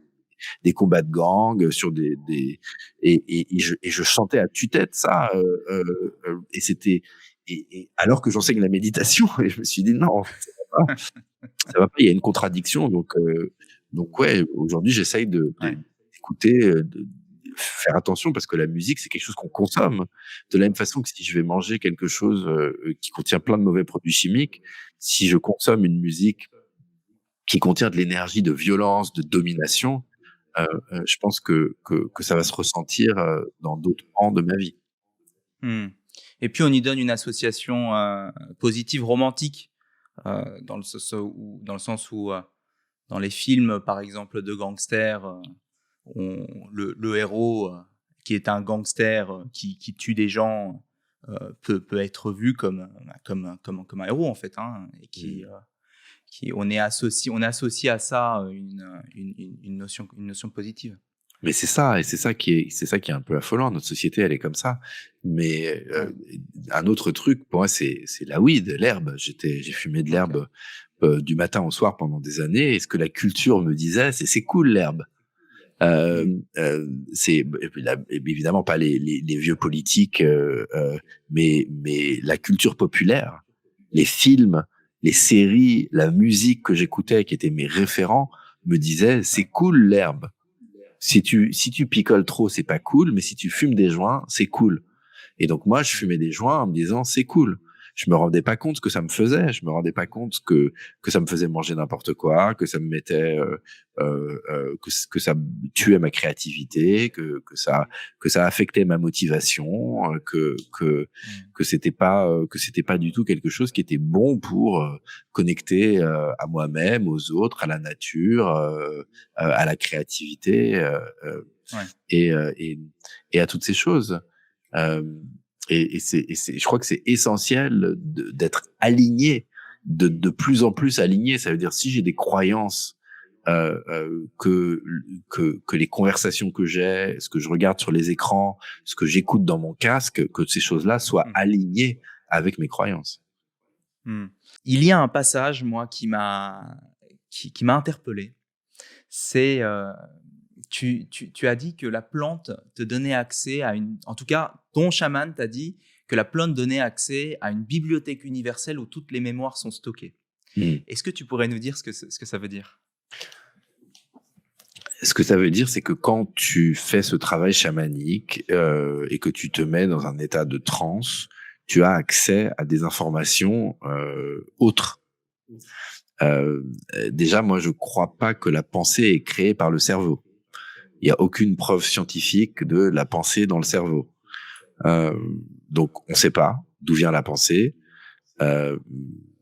des combats de gangs, sur et je chantais à tue-tête ça, et c'était, et alors que j'enseigne la méditation, et je me suis dit non, ça va pas, il y a une contradiction. Donc ouais, aujourd'hui, j'essaye Ouais. d'écouter, de faire attention, parce que la musique, c'est quelque chose qu'on consomme. De la même façon que si je vais manger quelque chose qui contient plein de mauvais produits chimiques, si je consomme une musique qui contient de l'énergie de violence, de domination, je pense que ça va se ressentir dans d'autres pans de ma vie. Mmh. Et puis on y donne une association, positive romantique, dans le sens où, dans les films, par exemple, de gangsters, le héros, qui est un gangster, qui tue des gens, peut être vu comme un héros, en fait, hein, et Mmh. on associe à ça, une notion positive. Mais c'est ça, et c'est ça qui est un peu affolant. Notre société, elle est comme ça. Mais Ouais, un autre truc pour moi, c'est la weed, l'herbe. J'ai fumé de OK. l'herbe du matin au soir pendant des années, et ce que la culture me disait, c'est cool l'herbe. Euh, Mmh. c'est évidemment pas les vieux politiques, mais la culture populaire, les films, les séries, la musique que j'écoutais, qui étaient mes référents, me disaient c'est Ouais. cool l'herbe. Si tu picoles trop, c'est pas cool, mais si tu fumes des joints, c'est cool. Et donc moi, je Mmh. fumais des joints en me disant c'est cool. Je me rendais pas compte ce que ça me faisait. Je me rendais pas compte que ça me faisait manger n'importe quoi, que ça me mettait, que ça tuait ma créativité, que ça affectait ma motivation, Mmh. que c'était pas du tout quelque chose qui était bon pour connecter à moi-même, aux autres, à la nature, à la créativité Ouais. et, euh, et et à toutes ces choses. Euh, je crois que c'est essentiel d'être aligné, de plus en plus aligné. Ça veut dire si j'ai des croyances que les conversations que j'ai, ce que je regarde sur les écrans, ce que j'écoute dans mon casque, que ces choses-là soient Mmh. alignées avec mes croyances. Mmh. Il y a un passage, moi, qui m'a interpellé. C'est, tu as dit que la plante te donnait accès à une, en tout cas, ton chaman t'a dit que la plante donnait accès à une bibliothèque universelle où toutes les mémoires sont stockées. Mm. Est-ce que tu pourrais nous dire ce que ça veut dire? Ce que ça veut dire, c'est que quand tu fais ce travail chamanique et que tu te mets dans un état de transe, tu as accès à des informations autres. Euh, Déjà, moi, je crois pas que la pensée est créée par le cerveau. Il y a aucune preuve scientifique de la pensée dans le cerveau. Euh, donc, on ne sait pas d'où vient la pensée. Euh,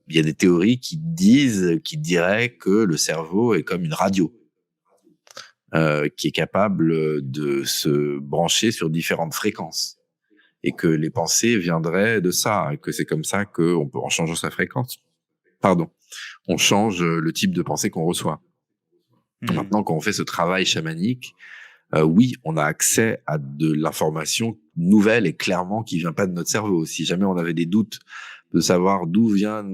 Il y a des théories qui diraient que le cerveau est comme une radio, qui est capable de se brancher sur différentes fréquences. Et que les pensées viendraient de ça, et que c'est comme ça qu'on peut, en changeant sa fréquence, pardon, on change le type de pensée qu'on reçoit. Mmh. Maintenant, quand on fait ce travail chamanique, oui, on a accès à de l'information nouvelle et clairement qui vient pas de notre cerveau. Si jamais on avait des doutes de savoir d'où vient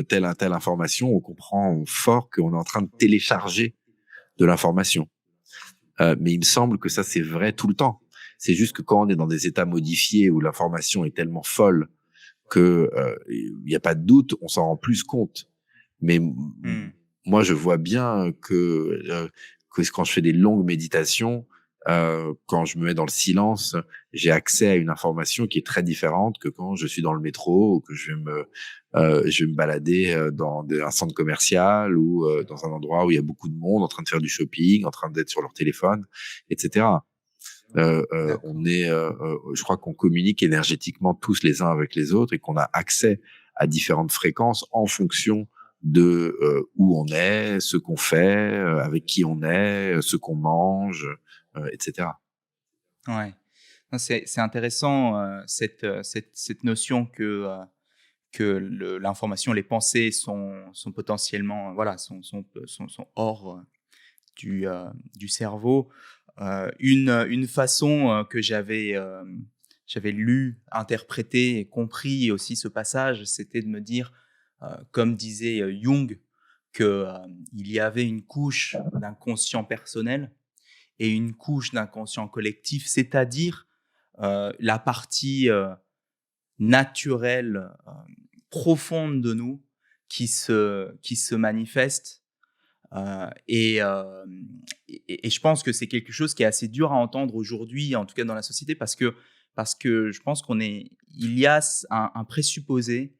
telle information, on comprend fort qu'on est en train de télécharger de l'information. Mais il me semble que ça c'est vrai tout le temps. C'est juste que quand on est dans des états modifiés où l'information est tellement folle que il n'y a pas de doute, on s'en rend plus compte. Mais Mmh. moi, je vois bien que quand je fais des longues méditations, quand je me mets dans le silence, j'ai accès à une information qui est très différente que quand je suis dans le métro ou que je vais me balader dans un centre commercial ou dans un endroit où il y a beaucoup de monde en train de faire du shopping, en train d'être sur leur téléphone, etc. D'accord. Je crois qu'on communique énergétiquement tous les uns avec les autres et qu'on a accès à différentes fréquences en fonction de où on est, ce qu'on fait, avec qui on est, ce qu'on mange, etc. Ouais. Non, c'est intéressant, cette notion que l'information, les pensées sont potentiellement, voilà, sont hors, du cerveau. Une façon, que j'avais lu, interprété et compris aussi ce passage, c'était de me dire, comme disait, Jung, que, il y avait une couche d'inconscient personnel et une couche d'inconscient collectif, c'est-à-dire, la partie, naturelle, profonde de nous qui se manifeste. Et je pense que c'est quelque chose qui est assez dur à entendre aujourd'hui, en tout cas dans la société, parce que je pense il y a un présupposé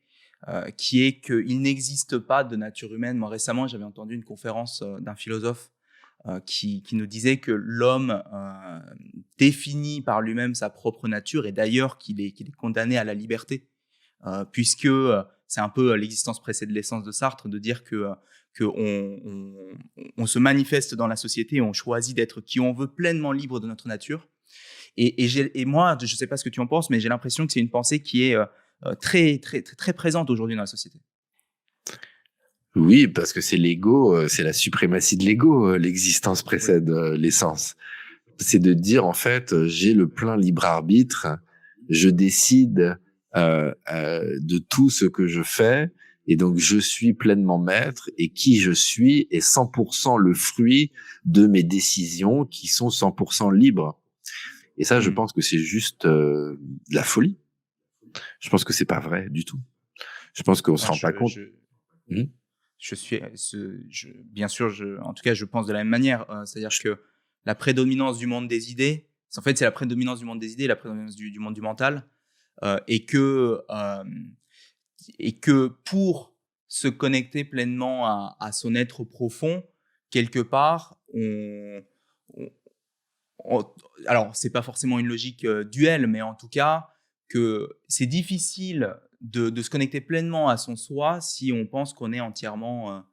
qui est qu'il n'existe pas de nature humaine. Moi, récemment, j'avais entendu une conférence d'un philosophe qui nous disait que l'homme définit par lui-même sa propre nature et d'ailleurs qu'il est condamné à la liberté, puisque c'est un peu l'existence précède l'essence de Sartre, de dire que on se manifeste dans la société et on choisit d'être qui on veut, pleinement libre de notre nature. Et moi, je ne sais pas ce que tu en penses, mais j'ai l'impression que c'est une pensée qui est très, très, très, très présente aujourd'hui dans la société. Oui, parce que c'est l'ego, c'est la suprématie de l'ego. L'existence Oui. précède l'essence. C'est de dire en fait, j'ai le plein libre arbitre, je décide de tout ce que je fais Et donc, je suis pleinement maître et qui je suis est 100% le fruit de mes décisions qui sont 100% libres. Et ça, je Hmm. pense que c'est juste de la folie. Je pense que c'est pas vrai du tout. Je pense qu'on se Moi, rend pas compte. Mhm. je suis, bien sûr, en tout cas, je pense de la même manière. C'est-à-dire que la prédominance du monde des idées, en fait, c'est la prédominance du monde des idées, la prédominance du monde du mental, et que pour se connecter pleinement à son être profond, quelque part, on- on- alors c'est pas forcément une logique duelle, mais en tout cas que c'est difficile de se connecter pleinement à son soi si on pense qu'on est entièrement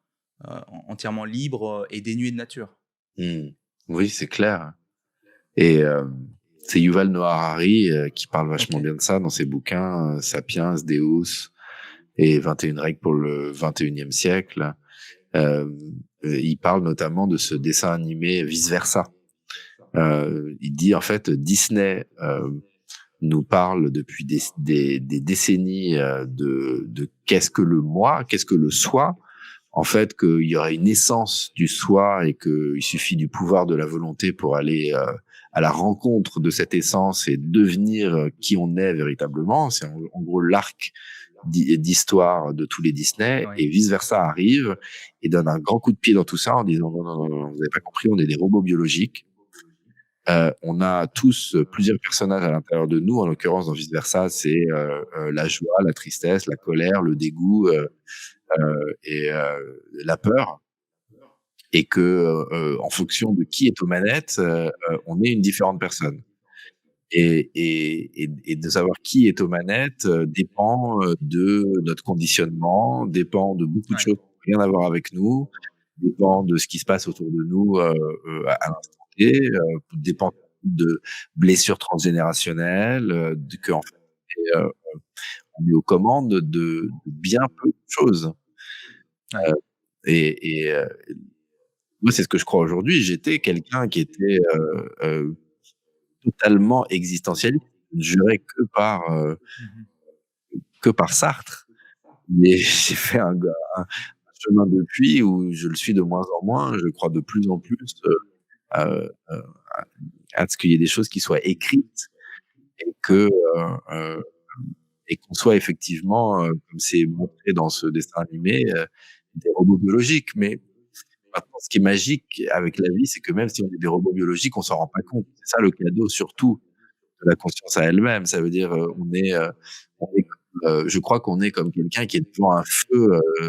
libre et dénué de nature. Mhm. Oui, c'est clair. Et c'est Yuval Noah Harari qui parle Ok. vachement bien de ça dans ses bouquins Sapiens, Deus et 21 règles pour le 21e siècle. Euh, il parle notamment de ce dessin animé Vice Versa. Il dit en fait Disney nous parle depuis des décennies de qu'est-ce que le moi, qu'est-ce que le soi. En fait, qu'il y aurait une essence du soi et qu'il suffit du pouvoir de la volonté pour aller à la rencontre de cette essence et devenir qui on est véritablement. C'est en gros l'arc d'histoire de tous les Disney, Oui. et vice versa arrive et donne un grand coup de pied dans tout ça en disant non, non, non, non, vous n'avez pas compris, on est des robots biologiques. On a tous plusieurs personnages à l'intérieur de nous. En l'occurrence, dans vice versa, c'est la joie, la tristesse, la colère, le dégoût et la peur. Et que en fonction de qui est aux manettes, on est une différente personne. Et de savoir qui est aux manettes dépend de notre conditionnement, dépend de beaucoup de Ouais. choses qui n'ont rien à voir avec nous, dépend de ce qui se passe autour de nous à l'instant T, dépend de blessures transgénérationnelles, que en fait on est aux commandes de bien peu de choses. Ouais. Euh, et moi, c'est ce que je crois aujourd'hui. J'étais quelqu'un qui était totalement existentialiste. Je ne jurais Mhm. que par Sartre. Mais j'ai fait un chemin depuis où je le suis de moins en moins. Je crois de plus en plus euh, euh, à ce qu'il y ait des choses qui soient écrites et que et qu'on soit effectivement, comme c'est montré dans ce dessin animé, des robots biologiques. Mais maintenant, ce qui est magique avec la vie, c'est que même si on est des robots biologiques, on s'en rend pas compte. C'est ça le cadeau, surtout de la conscience à elle-même. Ça veut dire, on est, je crois qu'on est comme quelqu'un qui est devant un feu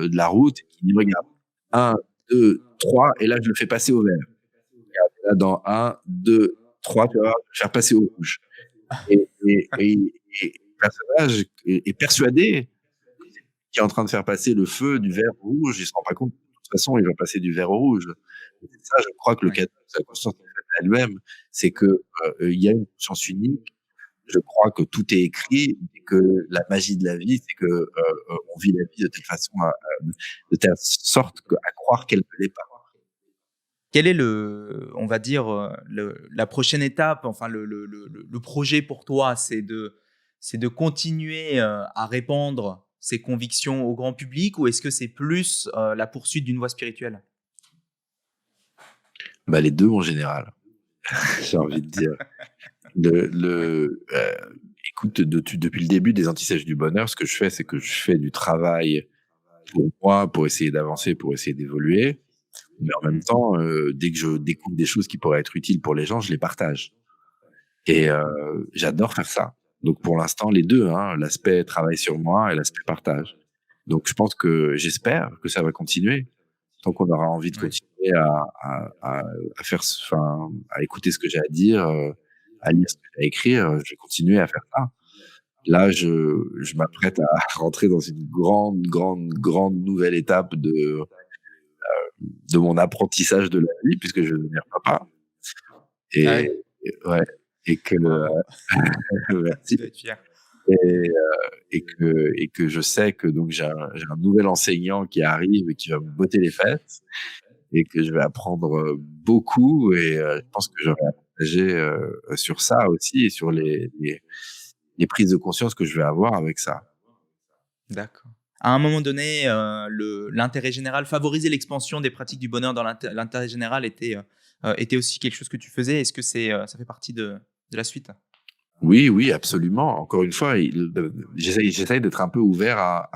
de la route et qui dit regarde, un, deux, trois, et là je le fais passer au vert. Là, dans un, deux, trois, tu vas voir, je vais faire passer au rouge. Et le personnage est persuadé qu'il est en train de faire passer le feu du vert au rouge. Il se rend pas compte que de toute façon, il va passer du vert au rouge. Et c'est ça, je crois que le Ouais. cadeau de sa conscience en fait, à elle-même, c'est que il y a une conscience unique. Je crois que tout est écrit et que la magie de la vie, c'est que on vit la vie de telle façon, de telle sorte à croire qu'elle ne l'est pas. Quel est on va dire, la prochaine étape, enfin le projet pour toi, c'est de continuer à répandre ces convictions au grand public, ou est-ce que c'est plus la poursuite d'une voie spirituelle? Bah, les deux en général, j'ai envie de dire. Écoute, depuis le début des Antisèches du Bonheur, ce que je fais, c'est que je fais du travail pour moi, pour essayer d'avancer, pour essayer d'évoluer. Mais en même Mmh. temps, dès que je découvre des choses qui pourraient être utiles pour les gens, je les partage. Et j'adore faire ça. Donc pour l'instant, les deux, hein, l'aspect travail sur moi et l'aspect partage. Donc je pense que j'espère que ça va continuer. Tant qu'on aura envie de Ouais. continuer à faire, enfin, à écouter ce que j'ai à dire, à lire ce que j'ai à écrire, je vais continuer à faire ça. Là, je m'apprête à rentrer dans une grande, grande, grande nouvelle étape de mon apprentissage de la vie, puisque je vais devenir papa. Ah Et, ouais, ouais, et que bravo, tu merci. dois être fier. Et que je sais que donc j'ai un nouvel enseignant qui arrive et qui va me botter les fesses et que je vais apprendre beaucoup et je pense que j'aurai à partager sur ça aussi et sur les prises de conscience que je vais avoir avec ça. D'accord. à un moment donné, l'intérêt général, favoriser l'expansion des pratiques du bonheur dans l'intérêt général était aussi quelque chose que tu faisais. Est-ce que ça fait partie de la suite? Oui, oui, absolument. Encore une fois, j'essaye d'être un peu ouvert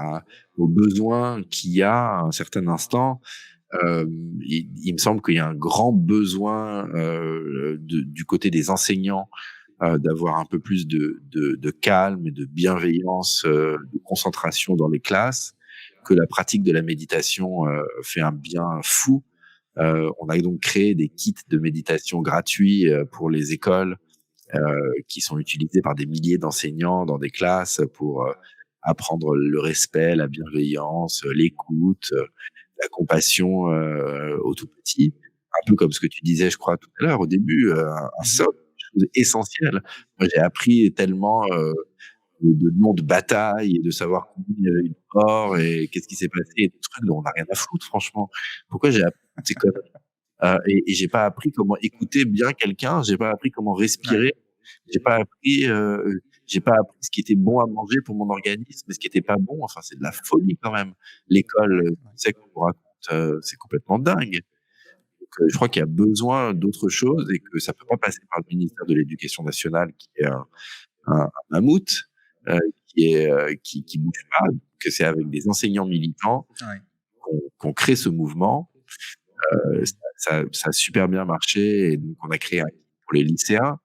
aux besoins qu'il y a à un certain instant. Il me semble qu'il y a un grand besoin du côté des enseignants d'avoir un peu plus de calme et de bienveillance, de concentration dans les classes, que la pratique de la méditation fait un bien fou. On a donc créé des kits de méditation gratuits pour les écoles qui sont utilisés par des milliers d'enseignants dans des classes pour apprendre le respect, la bienveillance, l'écoute, la compassion aux tout petits. Un peu comme ce que tu disais, je crois, tout à l'heure, au début, un Mmh. socle, chose essentielle. Moi, j'ai appris tellement de noms de batailles et de savoir combien il y avait eu de morts et qu'est-ce qui s'est passé et des trucs dont on n'a rien à foutre, franchement. Pourquoi j'ai appris toutes ces conneries? Et j'ai pas appris comment écouter bien quelqu'un, j'ai pas appris comment Ouais, respirer, j'ai pas appris, j'ai pas appris ce qui était bon à manger pour mon organisme et ce qui était pas bon. Enfin, c'est de la folie quand même. L'école, ouais, tu sais qu'on nous raconte, c'est complètement dingue. Donc, je crois qu'il y a besoin d'autre chose et que ça peut pas passer par le ministère de l'Éducation nationale qui est un mammouth, qui bouge pas, que c'est avec des enseignants militants ouais. qu'on crée ce mouvement. Mmh. Ça a super bien marché et donc on a créé un kit pour les lycéens,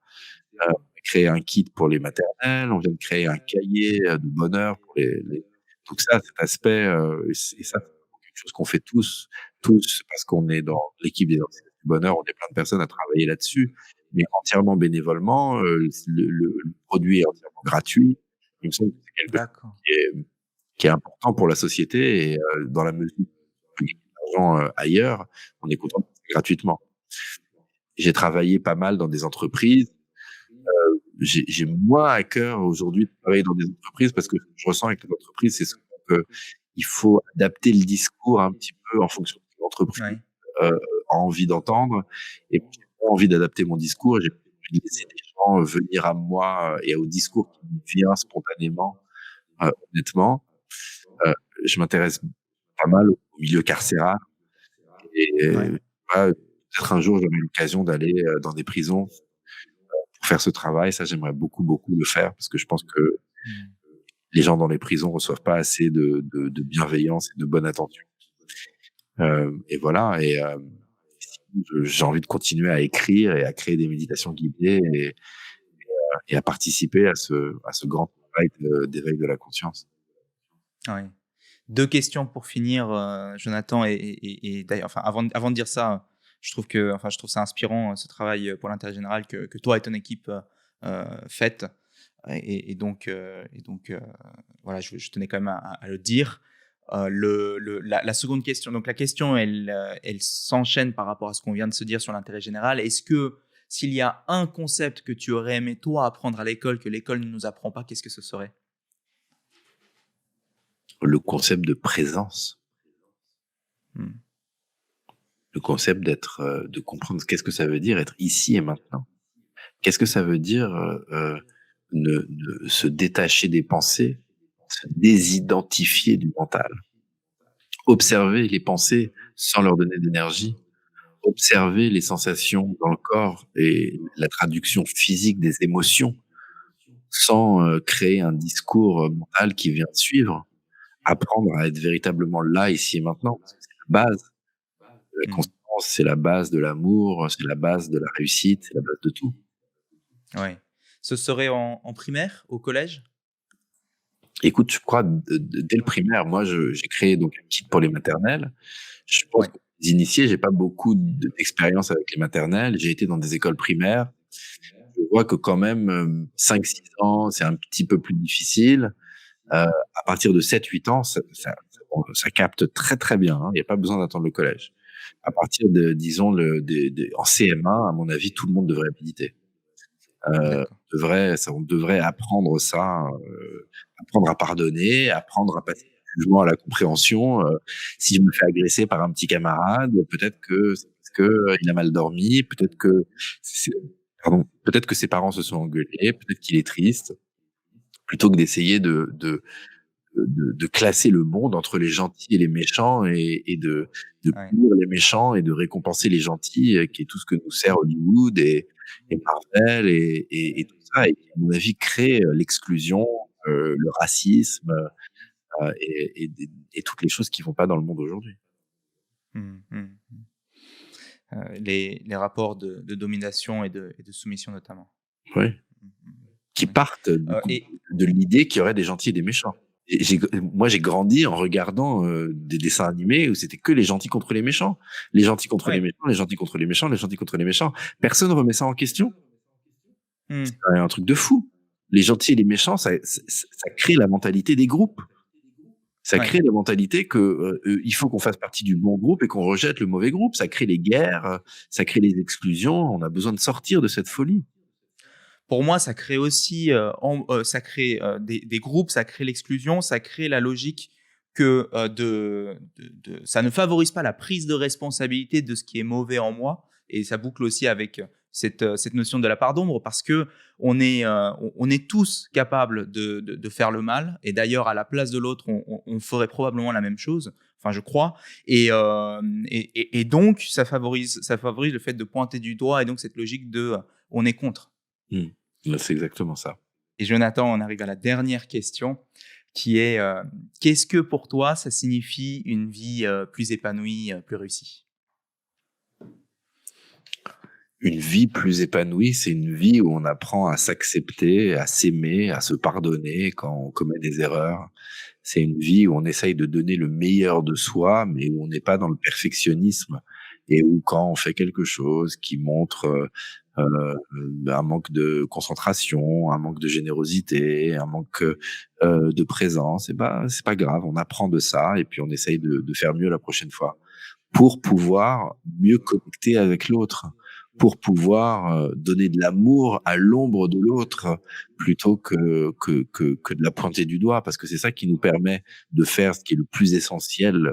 on a créé un kit pour les maternelles, on vient de créer un cahier, de bonheur pour les donc ça, cet aspect, et ça, c'est quelque chose qu'on fait tous parce qu'on est dans l'équipe des enseignants du bonheur, on est plein de personnes à travailler là-dessus, mais entièrement bénévolement, le produit est entièrement gratuit. Il me semble que c'est quelque chose D'accord. qui est important pour la société et dans la mesure où on peut gagner de l'argent, ailleurs, on est content de le faire gratuitement. J'ai travaillé pas mal dans des entreprises. J'ai moins à cœur aujourd'hui de travailler dans des entreprises parce que ce que je ressens avec les entreprises, c'est souvent qu'il faut adapter le discours un petit peu en fonction de ce que l'entreprise, Ouais. a envie d'entendre et moi, j'ai pas envie d'adapter mon discours et j'ai envie de laisser des gens venir à moi et au discours qui me vient spontanément, honnêtement. Heu, je m'intéresse pas mal au milieu carcéral et Ouais. voilà, peut-être un jour j'aurai l'occasion d'aller, dans des prisons pour faire ce travail. Ça, j'aimerais beaucoup, beaucoup le faire parce que je pense que Mmh. les gens dans les prisons reçoivent pas assez de bienveillance et de bonne attention. Et voilà j'ai envie de continuer à écrire et à créer des méditations guidées et à participer à ce grand travail d'éveil de la conscience. Ouais. 2 questions pour finir, Jonathan et d'ailleurs enfin avant de dire ça, je trouve ça inspirant, ce travail, pour l'intérêt général que toi et ton équipe, faites et donc voilà, je tenais quand même à le dire. La 2e question, donc la question elle s'enchaîne par rapport à ce qu'on vient de se dire sur l'intérêt général. Est-ce que s'il y a un concept que tu aurais aimé toi apprendre à l'école, que l'école ne nous apprend pas, qu'est-ce que ce serait? Le concept de présence, Mmh. le concept de comprendre qu'est-ce que ça veut dire être ici et maintenant. Qu'est-ce que ça veut dire, ne se détacher des pensées, se désidentifier du mental? Observer les pensées sans leur donner d'énergie, observer les sensations dans le corps et la traduction physique des émotions sans, créer un discours, mental qui vient suivre. Apprendre à être véritablement là, ici et maintenant, parce que c'est la base de la Mmh. conscience, c'est la base de l'amour, c'est la base de la réussite, c'est la base de tout. Ouais. Ce serait en primaire, au collège? Écoute, je crois dès le primaire, moi j'ai créé donc un kit pour les maternelles. Je pense Ouais. que les initiés, j'ai pas beaucoup d'expérience avec les maternelles. J'ai été dans des écoles primaires. Je vois que quand même, 5-6 ans, c'est un petit peu plus difficile. À partir de 7-8 ans, ça capte très, très bien, hein. Il y a pas besoin d'attendre le collège. À partir de disons en CM1, à mon avis, tout le monde devrait méditer. D'accord. On devrait apprendre ça, apprendre à pardonner, apprendre à passer du jugement à la compréhension. Si je me fais agresser par un petit camarade, peut-être que c'est parce que, il a mal dormi, c'est peut-être que ses parents se sont engueulés, peut-être qu'il est triste. Plutôt que d'essayer de de classer le monde entre les gentils et les méchants et de Ouais. punir les méchants et de récompenser les gentils, qui est tout ce que nous sert Hollywood et Marvel et tout ça et qui, à mon avis, crée l'exclusion, le racisme, et toutes les choses qui vont pas dans le monde aujourd'hui. Mmh, mmh, mmh. Les rapports de domination et de soumission notamment. Oui. Mmh mh. Qui OK. partent du coup Et de l'idée qu'il y aurait des gentils et des méchants. Et moi, j'ai grandi en regardant, des dessins animés où c'était que les gentils contre les méchants. Les gentils contre les ouais. méchants, les gentils contre les méchants, les gentils contre les méchants. Personne remet ça en question. Mmh. C'est quand même un truc de fou. Les gentils et les méchants, ça crée la mentalité des groupes. Ça Ouais. crée la mentalité que, il faut qu'on fasse partie du bon groupe et qu'on rejette le mauvais groupe. Ça crée les guerres, ça crée les exclusions. On a besoin de sortir de cette folie. Pour moi, ça crée aussi, ça crée, des groupes, ça crée l'exclusion, ça crée la logique que, ça ne favorise pas la prise de responsabilité de ce qui est mauvais en moi et ça boucle aussi avec, cette notion de la part d'ombre parce qu'on est, on est tous capables de faire le mal et d'ailleurs à la place de l'autre, on ferait probablement la même chose, enfin je crois et donc ça favorise le fait de pointer du doigt et donc cette logique de, on est contre. Mmh. Bah, c'est exactement ça. Et Jonathan, on arrive à la dernière question qui est, qu'est-ce que pour toi ça signifie une vie, plus épanouie, plus réussie? Une vie plus épanouie, c'est une vie où on apprend à s'accepter, à s'aimer, à se pardonner quand on commet des erreurs. C'est une vie où on essaye de donner le meilleur de soi, mais où on n'est pas dans le perfectionnisme et où quand on fait quelque chose qui montre, un manque de concentration, un manque de générosité, un manque, de présence et ben, c'est pas grave, on apprend de ça et puis on essaye de faire mieux la prochaine fois. Pour pouvoir mieux connecter avec l'autre, pour pouvoir, donner de l'amour à l'ombre de l'autre, plutôt que de la pointer du doigt. Parce que c'est ça qui nous permet de faire ce qui est le plus essentiel,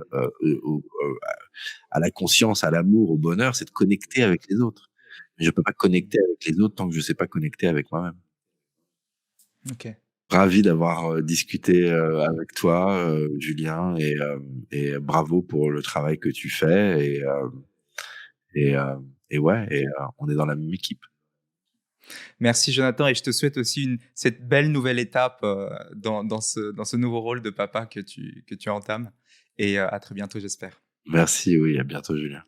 à la conscience, à l'amour, au bonheur, c'est de connecter avec les autres. Mais je peux pas connecter avec les autres tant que je sais pas connecter avec moi-même. OK. Ravi d'avoir, discuté, avec toi, Julien et bravo pour le travail que tu fais et heu et ouais on est dans la même équipe. Merci Jonathan et je te souhaite aussi cette belle nouvelle étape, dans ce nouveau rôle de papa que tu entames et à très bientôt j'espère. Merci, oui, à bientôt Julien.